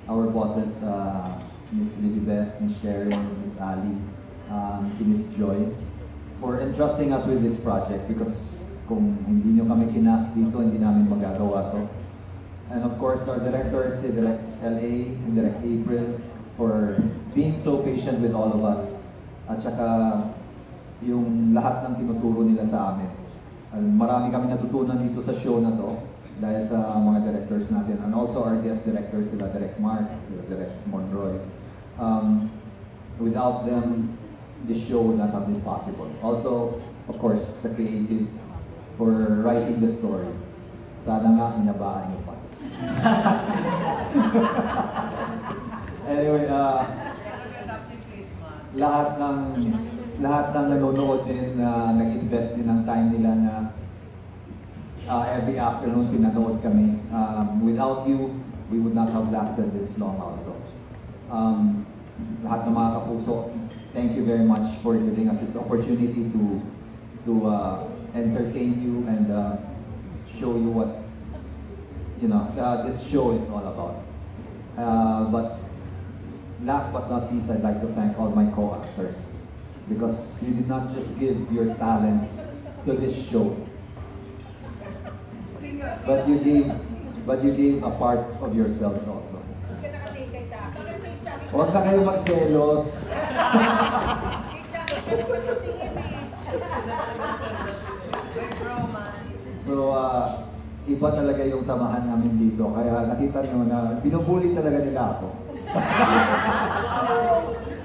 our bosses, Miss Lilibeth, Miss Sharon, Miss Ali, si Miss Joy, for entrusting us with this project because kung hindi nyo kami kinas dito, hindi namin magagawa to. And of course, our directors, si Direct LA and Direct April, for being so patient with all of us. At saka yung lahat ng tinuturo nila sa amin. Marami kami natutunan dito sa show na to dahil sa mga directors natin. And also our guest directors, sila Direct Mark, sila Direct Monroy. Without them, this show would not have been possible. Also, of course, the creative for writing the story. Sana nga inabaan niyo pa. Anyway, lahat ng nanonood din na nag-invest din ng time nila na every afternoon pinanood kami. Without you, we would not have lasted this long also. Lahat ng mga kapuso, thank you very much for giving us this opportunity to entertain you and show you what this show is all about. But last but not least, I'd like to thank all my co-actors because you did not just give your talents to this show, but you gave a part of yourselves also. Huwag na kayo magselos. So, iba talaga yung samahan namin dito. Kaya nakita nyo na binubuli talaga nila ako.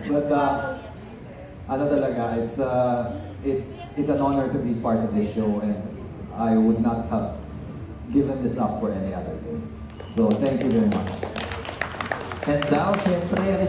But, ano talaga, it's an honor to be part of this show and I would not have given this up for any other day. So, thank you very much. And now, syempre,